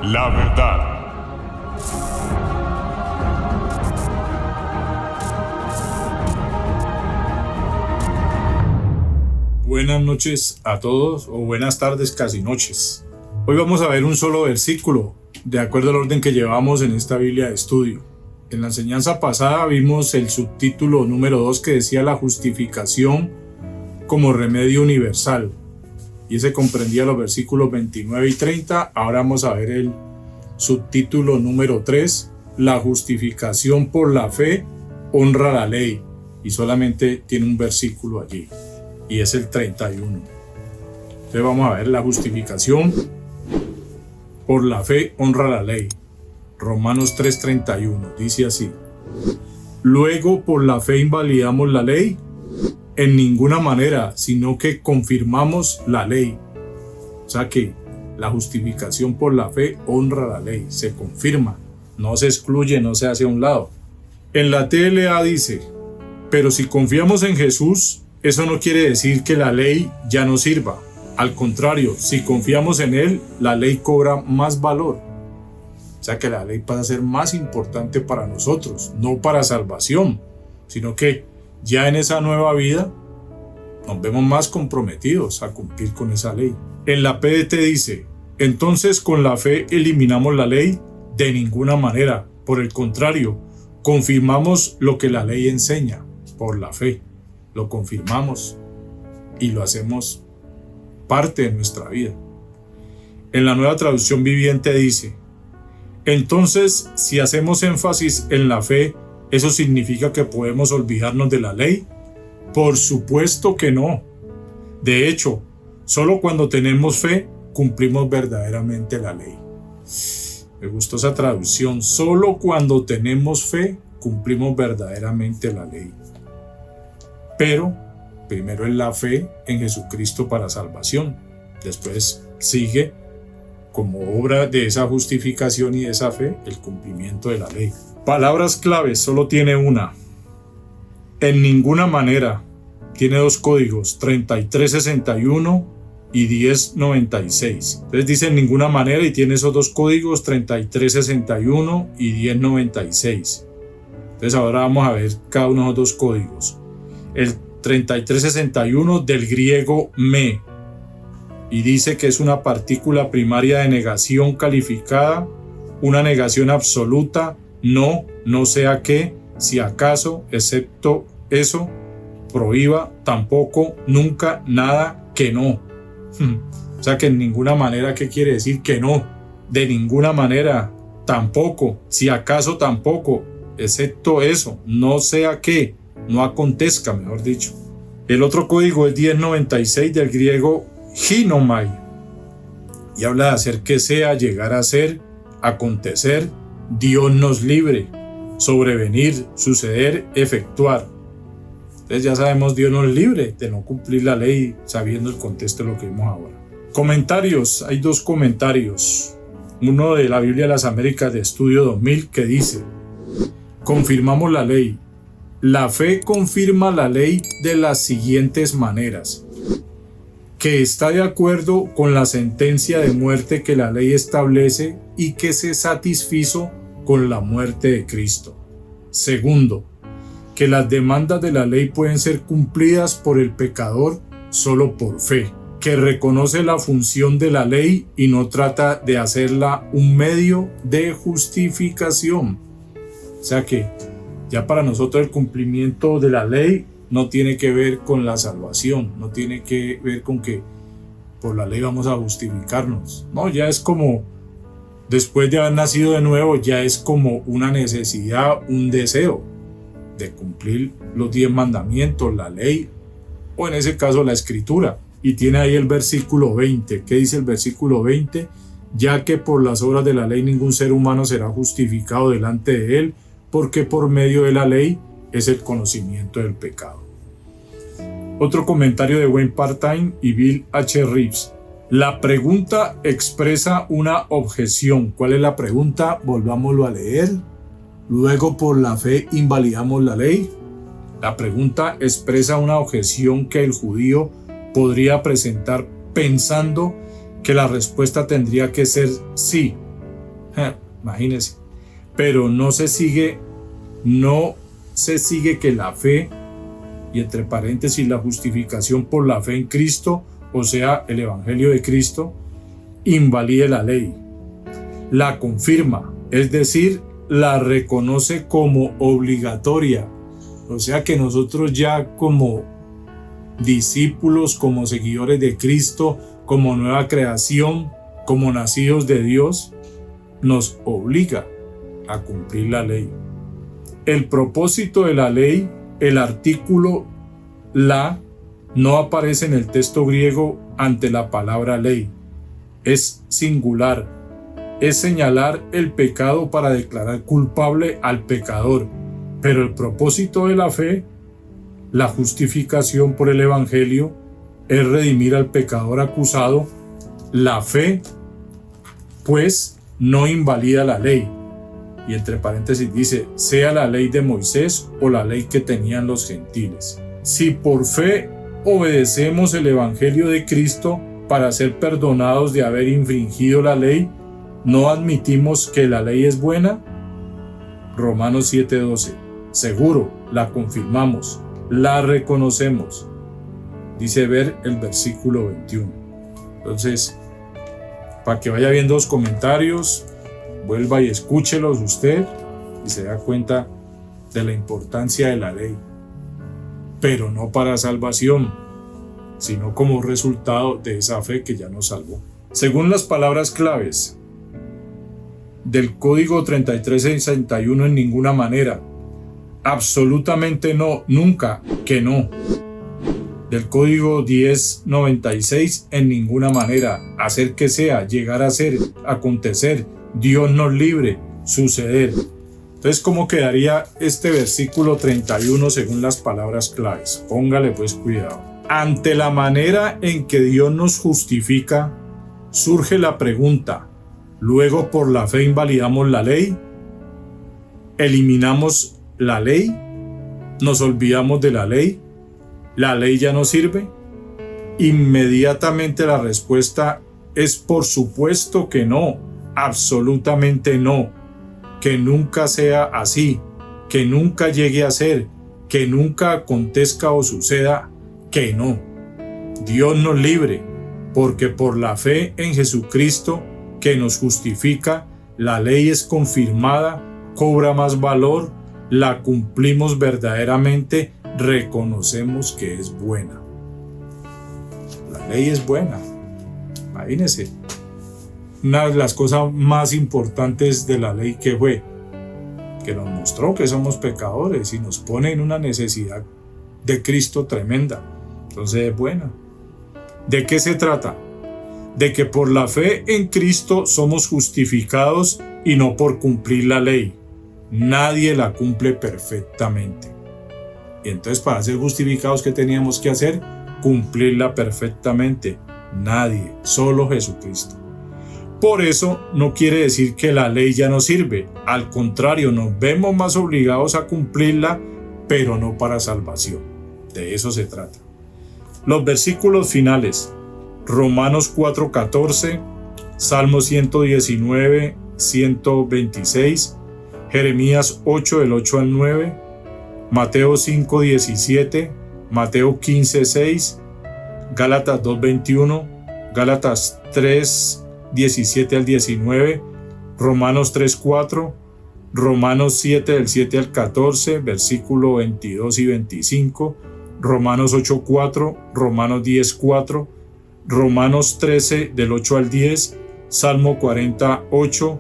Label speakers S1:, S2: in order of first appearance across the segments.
S1: La verdad.
S2: Buenas noches a todos, o buenas tardes, casi noches. Hoy vamos a ver un solo versículo, de acuerdo al orden que llevamos en esta Biblia de estudio. En la enseñanza pasada vimos el subtítulo número 2 que decía la justificación como remedio universal. Y ese comprendía los versículos 29 y 30. Ahora vamos a ver el subtítulo número 3, la justificación por la fe honra la ley. Y solamente tiene un versículo allí, y es el 31. Entonces vamos a ver la justificación por la fe honra la ley. Romanos 3:31 dice así: luego por la fe invalidamos la ley, en ninguna manera, sino que confirmamos la ley. O sea que la justificación por la fe honra la ley, se confirma, no se excluye, no se hace a un lado. En la TLA dice: pero si confiamos en Jesús, eso no quiere decir que la ley ya no sirva. Al contrario, si confiamos en Él, la ley cobra más valor. O sea que la ley pasa a ser más importante para nosotros, no para salvación, sino que ya en esa nueva vida nos vemos más comprometidos a cumplir con esa ley. En la PDT dice: entonces con la fe eliminamos la ley, de ninguna manera. Por el contrario, confirmamos lo que la ley enseña por la fe. Lo confirmamos y lo hacemos parte de nuestra vida. En la Nueva Traducción Viviente dice: entonces, si hacemos énfasis en la fe, ¿eso significa que podemos olvidarnos de la ley? Por supuesto que no. De hecho, solo cuando tenemos fe, cumplimos verdaderamente la ley. Me gustó esa traducción. Solo cuando tenemos fe, cumplimos verdaderamente la ley. Pero primero es la fe en Jesucristo para salvación. Después sigue, como obra de esa justificación y de esa fe, el cumplimiento de la ley. Palabras claves, solo tiene una. En ninguna manera. Tiene dos códigos, 3361 y 1096. Entonces dice en ninguna manera y tiene esos dos códigos, 3361 y 1096. Entonces ahora vamos a ver cada uno de los dos códigos. El 3361 del griego me, y dice que es una partícula primaria de negación calificada, una negación absoluta, no, no sea que, si acaso, excepto eso, prohíba, tampoco, nunca, nada, que no. O sea que en ninguna manera, ¿qué quiere decir que no? De ninguna manera, tampoco, si acaso tampoco, excepto eso, no sea que, no acontezca, mejor dicho. El otro código es 1096 del griego ginomai y habla de hacer que sea, llegar a ser, acontecer, Dios nos libre, sobrevenir, suceder, efectuar. Entonces ya sabemos, Dios nos libre de no cumplir la ley, sabiendo el contexto de lo que vimos ahora. Comentarios, hay dos comentarios. Uno de la Biblia de las Américas de Estudio 2000 que dice: confirmamos la ley. La fe confirma la ley de las siguientes maneras: que está de acuerdo con la sentencia de muerte que la ley establece y que se satisfizo con la muerte de Cristo. Segundo, que las demandas de la ley pueden ser cumplidas por el pecador solo por fe, que reconoce la función de la ley y no trata de hacerla un medio de justificación. O sea que ya para nosotros el cumplimiento de la ley no tiene que ver con la salvación, no tiene que ver con que por la ley vamos a justificarnos. No, ya es como, después de haber nacido de nuevo, ya es como una necesidad, un deseo de cumplir los 10 mandamientos, la ley, o en ese caso la escritura. Y tiene ahí el versículo 20. ¿Qué dice el versículo 20? Ya que por las obras de la ley ningún ser humano será justificado delante de él, porque por medio de la ley es el conocimiento del pecado. Otro comentario de Wayne Partain y Bill H. Reeves. La pregunta expresa una objeción. ¿Cuál es la pregunta? Volvámoslo a leer. Luego por la fe invalidamos la ley. La pregunta expresa una objeción que el judío podría presentar pensando que la respuesta tendría que ser sí, Imagínense. Pero no se sigue que la fe, y entre paréntesis la justificación por la fe en Cristo, o sea, el Evangelio de Cristo, invalide la ley. La confirma, es decir, la reconoce como obligatoria. O sea que nosotros ya como discípulos, como seguidores de Cristo, como nueva creación, como nacidos de Dios, nos obliga a cumplir la ley. El propósito de la ley, el artículo la, no aparece en el texto griego ante la palabra ley. Es singular. Es señalar el pecado para declarar culpable al pecador. Pero el propósito de la fe, la justificación por el Evangelio, es redimir al pecador acusado. La fe, pues, no invalida la ley. Y entre paréntesis dice, sea la ley de Moisés o la ley que tenían los gentiles. Si por fe obedecemos el Evangelio de Cristo para ser perdonados de haber infringido la ley, ¿no admitimos que la ley es buena? Romanos 7:12. Seguro, la confirmamos, la reconocemos. Dice ver el versículo 21. Entonces, para que vaya viendo los comentarios, vuelva y escúchelos usted y se da cuenta de la importancia de la ley. Pero no para salvación, sino como resultado de esa fe que ya nos salvó. Según las palabras claves del Código 3361, en ninguna manera, absolutamente no, nunca, que no. Del Código 1096, en ninguna manera, hacer que sea, llegar a ser, acontecer, Dios nos libre, suceder. Entonces, ¿cómo quedaría este versículo 31 según las palabras claves? Póngale pues cuidado. Ante la manera en que Dios nos justifica, surge la pregunta, ¿luego por la fe invalidamos la ley? ¿Eliminamos la ley? ¿Nos olvidamos de la ley? ¿La ley ya no sirve? Inmediatamente la respuesta es por supuesto que no, absolutamente no, que nunca sea así, que nunca llegue a ser, que nunca acontezca o suceda, que no. Dios nos libre, porque por la fe en Jesucristo que nos justifica, la ley es confirmada, cobra más valor, la cumplimos verdaderamente, reconocemos que es buena. La ley es buena. Imagínense. Una de las cosas más importantes de la ley que fue que nos mostró que somos pecadores y nos pone en una necesidad de Cristo tremenda. Entonces es buena. ¿De qué se trata? De que por la fe en Cristo somos justificados y no por cumplir la ley. Nadie la cumple perfectamente. Y entonces para ser justificados, ¿qué teníamos que hacer? Cumplirla perfectamente. Nadie, solo Jesucristo. Por eso no quiere decir que la ley ya no sirve. Al contrario, nos vemos más obligados a cumplirla, pero no para salvación. De eso se trata. Los versículos finales. Romanos 4:14, Salmo 119, 126, Jeremías 8 del 8 al 9, Mateo 5:17, Mateo 15:6, Gálatas 2:21, Gálatas 3:17 al 19, Romanos 3:4, Romanos 7 del 7 al 14, versículo 22 y 25, Romanos 8:4, Romanos 10:4, Romanos 13 del 8 al 10, Salmo 48,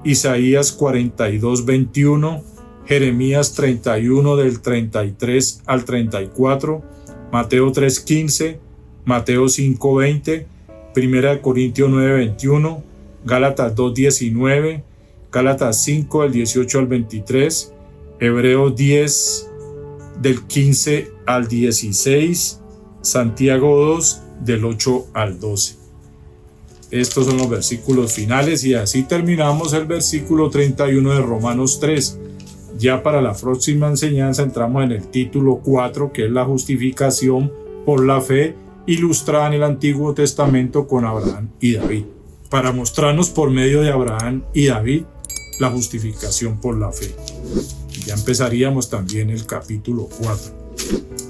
S2: Isaías 42:21, Jeremías 31 del 33 al 34, Mateo 3:15, Mateo 5:20, 1 Corintios 9:21, Gálatas 2:19, Gálatas 5 del 18 al 23, Hebreos 10 del 15 al 16, Santiago 2 del 8 al 12. Estos son los versículos finales y así terminamos el versículo 31 de Romanos 3. Ya para la próxima enseñanza entramos en el título 4, que es la justificación por la fe ilustrada en el Antiguo Testamento con Abraham y David. para mostrarnos por medio de Abraham y David la justificación por la fe. Ya empezaríamos también el capítulo 4.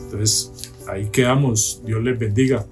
S2: Entonces, ahí quedamos. Dios les bendiga.